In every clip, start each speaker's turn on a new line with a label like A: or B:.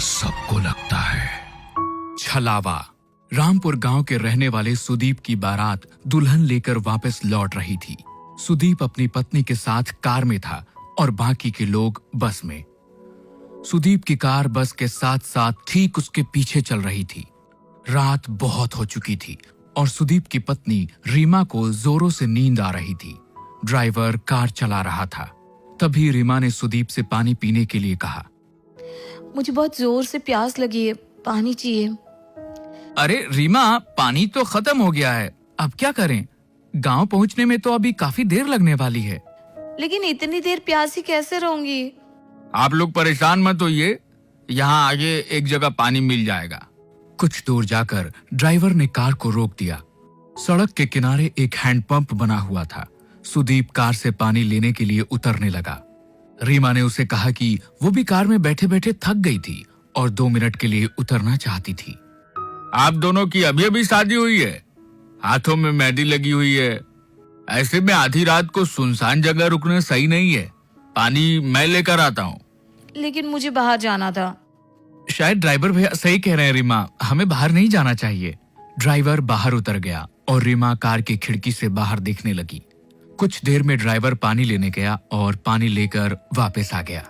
A: सबको लगता है।
B: छलावा। रामपुर गांव के रहने वाले सुदीप की बारात दुल्हन लेकर वापस लौट रही थी। सुदीप अपनी पत्नी के साथ कार में था और बाकी के लोग बस में। सुदीप की कार बस के साथ साथ ठीक उसके पीछे चल रही थी। रात बहुत हो चुकी थी और सुदीप की पत्नी रीमा को जोरों से नींद आ रही थी। ड्राइवर कार चला रहा था। तभी रीमा ने सुदीप से पानी पीने के लिए कहा।
C: मुझे बहुत जोर से प्यास लगी है, पानी चाहिए।
B: अरे रीमा, पानी तो खत्म हो गया है, अब क्या करें? गांव पहुंचने में तो अभी काफी देर लगने वाली है।
C: लेकिन इतनी देर प्यासी कैसे रहूंगी?
B: आप लोग परेशान मत होइए, यहाँ आगे एक जगह पानी मिल जाएगा। कुछ दूर जाकर ड्राइवर ने कार को रोक दिया। सड़क के किनारे एक हैंडपंप बना हुआ था। सुदीप कार से पानी लेने के लिए उतरने लगा। रीमा ने उसे कहा कि वो भी कार में बैठे बैठे थक गई थी और 2 मिनट के लिए उतरना चाहती थी। आप दोनों की अभी अभी शादी हुई है, हाथों में मेहंदी लगी हुई है, ऐसे में आधी रात को सुनसान जगह रुकना सही नहीं है। पानी मैं लेकर आता हूँ।
C: लेकिन मुझे बाहर जाना था।
B: शायद ड्राइवर भैया सही कह रहे हैं रीमा, हमें बाहर नहीं जाना चाहिए। ड्राइवर बाहर उतर गया और रीमा कार की खिड़की से बाहर देखने लगी। कुछ देर में ड्राइवर पानी लेने गया और पानी लेकर वापस आ गया।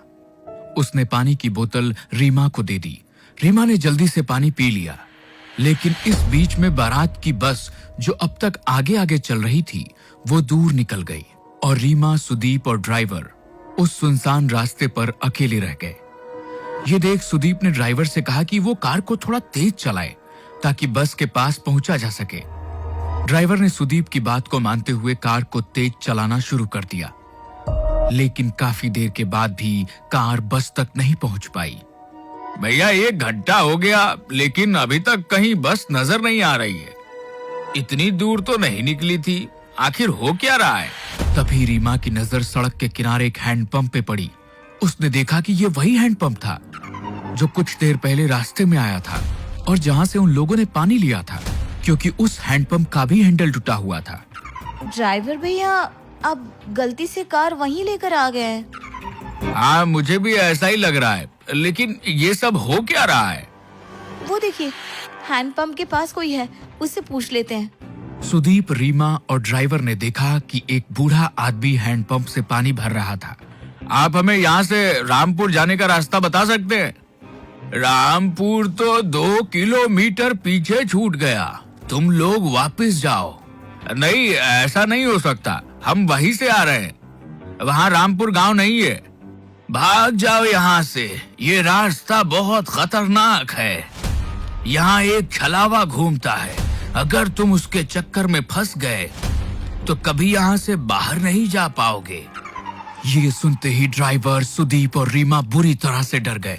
B: उसने पानी की बोतल रीमा को दे दी। रीमा ने जल्दी से पानी पी लिया। लेकिन इस बीच में बारात की बस जो अब तक आगे आगे चल रही थी वो दूर निकल गई और रीमा, सुदीप और ड्राइवर उस सुनसान रास्ते पर अकेले रह गए। ये देख सुदीप ने ड्राइवर से कहा कि वो कार को थोड़ा तेज चलाए ताकि बस के पास पहुंचा जा सके। ड्राइवर ने सुदीप की बात को मानते हुए कार को तेज चलाना शुरू कर दिया। लेकिन काफी देर के बाद भी कार बस तक नहीं पहुंच पाई। भैया 1 घंटा हो गया लेकिन अभी तक कहीं बस नजर नहीं आ रही है। इतनी दूर तो नहीं निकली थी, आखिर हो क्या रहा है? तभी रीमा की नजर सड़क के किनारे एक हैंडपंप पे पड़ी। उसने देखा कि ये वही हैंडपंप था जो कुछ देर पहले रास्ते में आया था और जहां से उन लोगों ने पानी लिया था, क्योंकि उस हैंडपंप का भी हैंडल टूटा हुआ था।
C: ड्राइवर भैया, आप गलती से कार वहीं लेकर आ गए हैं।
B: हाँ, मुझे भी ऐसा ही लग रहा है, लेकिन ये सब हो क्या रहा है?
C: वो देखिए, हैंडपंप के पास कोई है, उससे पूछ लेते हैं।
B: सुदीप, रीमा और ड्राइवर ने देखा कि एक बूढ़ा आदमी हैंडपंप से पानी भर रहा था। आप हमें यहाँ से रामपुर जाने का रास्ता बता सकते हैं? रामपुर तो 2 किलोमीटर पीछे छूट गया, तुम लोग वापस जाओ। नहीं, ऐसा नहीं हो सकता, हम वहीं से आ रहे हैं, वहाँ रामपुर गांव नहीं है। भाग जाओ यहाँ से, ये रास्ता बहुत खतरनाक है। यहाँ एक छलावा घूमता है, अगर तुम उसके चक्कर में फंस गए तो कभी यहाँ से बाहर नहीं जा पाओगे। ये सुनते ही ड्राइवर, सुदीप और रीमा बुरी तरह से डर गए।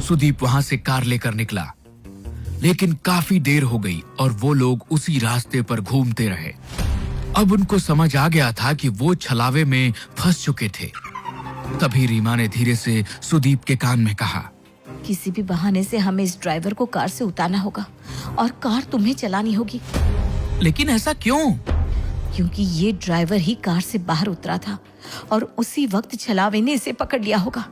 B: सुदीप वहां से कार लेकर निकला, लेकिन काफी देर हो गई और वो लोग उसी रास्ते पर घूमते रहे। अब उनको समझ आ गया था कि वो छलावे में फंस चुके थे। तभी रीमा ने धीरे से सुदीप के कान में कहा,
C: किसी भी बहाने से हमें इस ड्राइवर को कार से उतारना होगा और कार तुम्हें चलानी होगी।
B: लेकिन ऐसा क्यों?
C: क्योंकि ये ड्राइवर ही कार से बाहर उतरा था और उसी वक्त छलावे ने इसे पकड़ लिया होगा।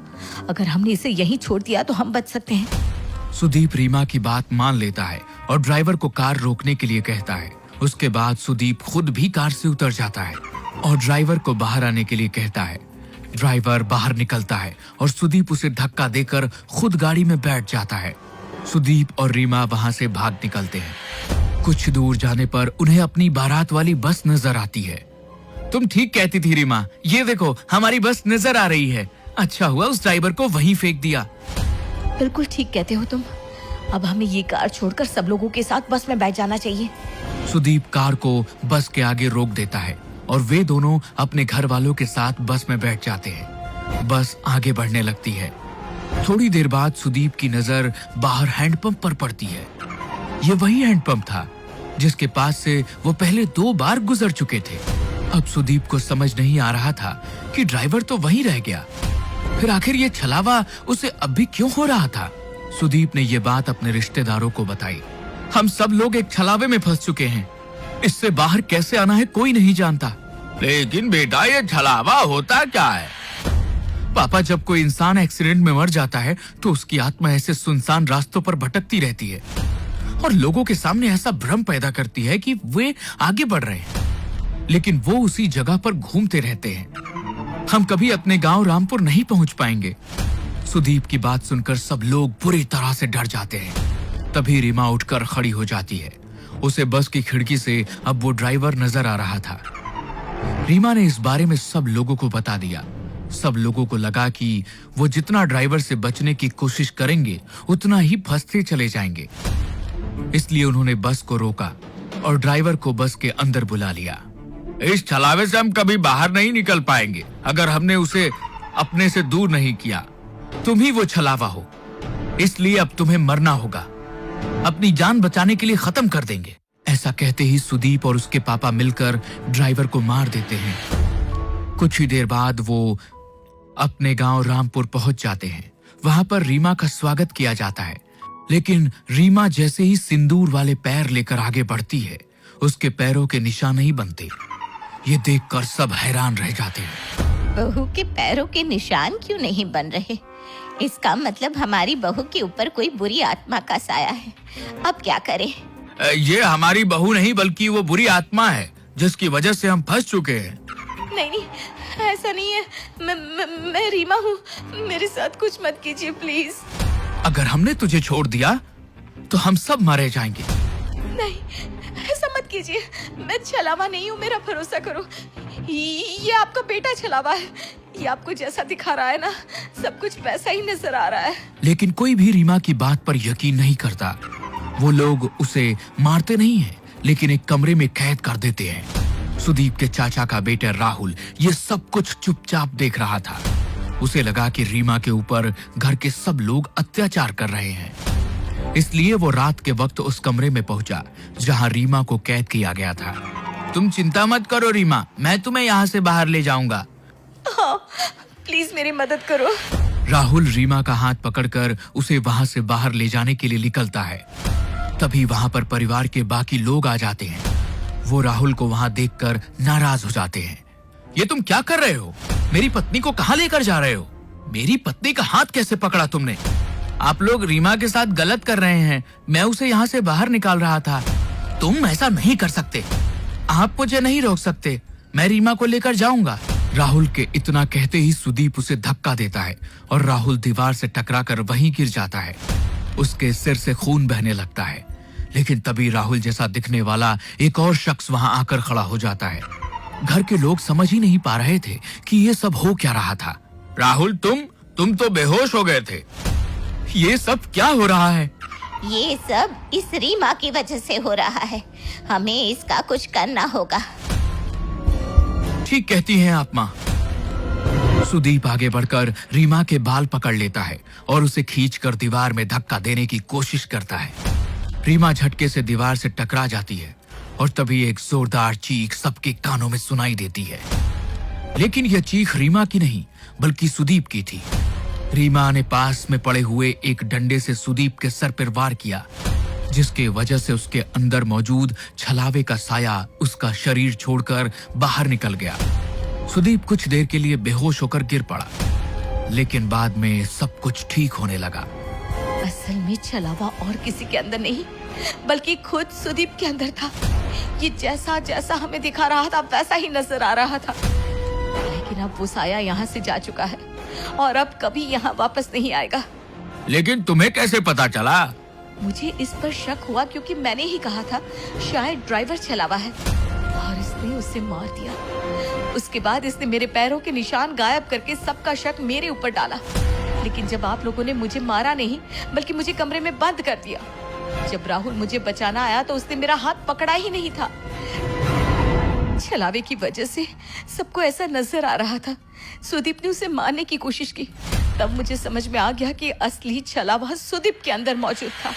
C: अगर हमने इसे यहीं छोड़ दिया तो हम बच सकते हैं।
B: सुदीप रीमा की बात मान लेता है और ड्राइवर को कार रोकने के लिए कहता है। उसके बाद सुदीप खुद भी कार से उतर जाता है और ड्राइवर को बाहर आने के लिए कहता है। ड्राइवर बाहर निकलता है और सुदीप उसे धक्का देकर खुद गाड़ी में बैठ जाता है। सुदीप और रीमा वहां से भाग निकलते हैं। कुछ दूर जाने पर उन्हें अपनी बारात वाली बस नजर आती है। तुम ठीक कहती थी रीमा, ये देखो हमारी बस नजर आ रही है। अच्छा हुआ उस ड्राइवर को वहीं फेंक दिया।
C: बिल्कुल ठीक कहते हो तुम। अब हमें ये कार छोड़कर सब लोगों के साथ बस में बैठ जाना चाहिए।
B: सुदीप कार को बस के आगे रोक देता है और वे दोनों अपने घर वालों के साथ बस में बैठ जाते हैं। बस आगे बढ़ने लगती है। थोड़ी देर बाद सुदीप की नजर बाहर हैंडपंप पर पड़ती है। ये वही हैंडपंप था जिसके पास से वो पहले 2 बार गुजर चुके थे। अब सुदीप को समझ नहीं आ रहा था कि ड्राइवर तो वहीं रह गया, फिर आखिर ये छलावा उसे अब भी क्यों हो रहा था? सुदीप ने ये बात अपने रिश्तेदारों को बताई। हम सब लोग एक छलावे में फंस चुके हैं, इससे बाहर कैसे आना है कोई नहीं जानता। लेकिन बेटा, ये छलावा होता क्या है? पापा, जब कोई इंसान एक्सीडेंट में मर जाता है तो उसकी आत्मा ऐसे सुनसान रास्तों पर भटकती रहती है और लोगों के सामने ऐसा भ्रम पैदा करती है कि वे आगे बढ़ रहे हैं, लेकिन वो उसी जगह पर घूमते रहते हैं। हम कभी अपने गांव रामपुर नहीं पहुंच पाएंगे। सुदीप की बात सुनकर सब लोग बुरी तरह से डर जाते हैं। तभी रीमा उठकर खड़ी हो जाती है। उसे बस की खिड़की से अब वो ड्राइवर नजर आ रहा था। रीमा ने इस बारे में सब लोगों को बता दिया। सब लोगों को लगा कि वो जितना ड्राइवर से बचने की कोशिश करेंगे उतना ही फंसते चले जाएंगे। इसलिए उन्होंने बस को रोका और ड्राइवर को बस के अंदर बुला लिया। इस छलावे से हम कभी बाहर नहीं निकल पाएंगे अगर हमने उसे अपने से दूर नहीं किया। तुम ही वो छलावा हो, इसलिए अब तुम्हें मरना होगा। अपनी जान बचाने के लिए खत्म कर देंगे। ऐसा कहते ही सुदीप और उसके पापा मिलकर ड्राइवर को मार देते हैं। कुछ ही देर बाद वो अपने गांव रामपुर पहुंच जाते हैं। वहां पर रीमा का स्वागत किया जाता है, लेकिन रीमा जैसे ही सिंदूर वाले पैर लेकर आगे बढ़ती है, उसके पैरों के निशान नहीं बनते। ये देखकर सब हैरान रह जाते हैं।
C: बहू के पैरों के निशान क्यों नहीं बन रहे? इसका मतलब हमारी बहू के ऊपर कोई बुरी आत्मा का साया है। अब क्या करें?
B: ये हमारी बहू नहीं बल्कि वो बुरी आत्मा है जिसकी वजह से हम फंस चुके हैं।
C: नहीं, ऐसा नहीं है। मैं रीमा हूँ। मेरे साथ कुछ मत कीजिए प्लीज।
B: अगर हमने तुझे छोड़ दिया तो हम सब मारे जाएंगे।
C: नहीं, ऐसा मत कीजिए। मैं छलावा नहीं हूँ, मेरा भरोसा करो। ये आपका बेटा छलावा है। ये आपको जैसा दिखा रहा है ना, सब कुछ वैसा ही नजर आ रहा है।
B: लेकिन कोई भी रीमा की बात पर यकीन नहीं करता। वो लोग उसे मारते नहीं हैं, लेकिन एक कमरे में कैद कर देते हैं। सुदीप के चाचा का बेटा राहुल ये सब कुछ चुपचाप देख रहा था। उसे लगा कि रीमा के ऊपर घर के सब लोग अत्याचार कर रहे हैं। इसलिए वो रात के वक्त उस कमरे में पहुंचा जहां रीमा को कैद किया गया था। तुम चिंता मत करो रीमा, मैं तुम्हें यहाँ से बाहर ले जाऊंगा।
C: हाँ, प्लीज मेरी मदद करो।
B: राहुल रीमा का हाथ पकड़कर उसे वहां से बाहर ले जाने के लिए निकलता है। तभी वहां पर परिवार के बाकी लोग आ जाते हैं। वो राहुल को वहां देखकर नाराज हो जाते हैं। ये तुम क्या कर रहे हो? मेरी पत्नी को कहां लेकर जा रहे हो? मेरी पत्नी का हाथ कैसे पकड़ा तुमने? आप लोग रीमा के साथ गलत कर रहे हैं। मैं उसे यहाँ से बाहर निकाल रहा था। तुम ऐसा नहीं कर सकते। आप मुझे नहीं रोक सकते। मैं रीमा को लेकर जाऊंगा। राहुल के इतना कहते ही सुदीप उसे धक्का देता है और राहुल दीवार से टकराकर वहीं गिर जाता है। उसके सिर से खून बहने लगता है। लेकिन तभी राहुल जैसा दिखने वाला एक और शख्स वहां आकर खड़ा हो जाता है। घर के लोग समझ ही नहीं पा रहे थे कि ये सब हो क्या रहा था। राहुल, तुम तो बेहोश हो गए थे। ये सब क्या हो रहा है?
C: ये सब इस रीमा की वजह से हो रहा है। हमें इसका कुछ करना होगा।
B: ठीक कहती हैं आप माँ। सुदीप आगे बढ़कर रीमा के बाल पकड़ लेता है और उसे खींचकर दीवार में धक्का देने की कोशिश करता है। रीमा झटके से दीवार से टकरा जाती है और तभी एक जोरदार चीख सबके कानों में सुनाई देती है। लेकिन यह चीख रीमा की नहीं बल्कि सुदीप की थी। रीमा ने पास में पड़े हुए एक डंडे से सुदीप के सर पर वार किया, जिसके वजह से उसके अंदर मौजूद छलावे का साया उसका शरीर छोड़कर बाहर निकल गया। सुदीप कुछ देर के लिए बेहोश होकर गिर पड़ा, लेकिन बाद में सब कुछ ठीक होने लगा। असल में छलावा और किसी के अंदर नहीं बल्कि खुद सुदीप के अंदर था। ये जैसा जैसा हमें दिखा रहा था वैसा ही नजर आ रहा था। लेकिन अब वो साया यहाँ से जा चुका है और अब कभी यहाँ वापस नहीं आएगा। लेकिन तुम्हें कैसे पता चला? मुझे इस पर शक हुआ क्योंकि मैंने ही कहा था शायद ड्राइवर छलावा है और इसने उसे मार दिया। उसके बाद इसने मेरे पैरों के निशान गायब करके सबका शक मेरे ऊपर डाला। लेकिन जब आप लोगों ने मुझे मारा नहीं बल्कि मुझे कमरे में बंद कर दिया। जब राहुल मुझे बचाना आया तो उसने मेरा हाथ पकड़ा ही नहीं था। छलावे की वजह से सबको ऐसा नजर आ रहा था। सुदीप ने उसे मारने की कोशिश की। तब मुझे समझ में आ गया कि असली छलावा सुदीप के अंदर मौजूद था।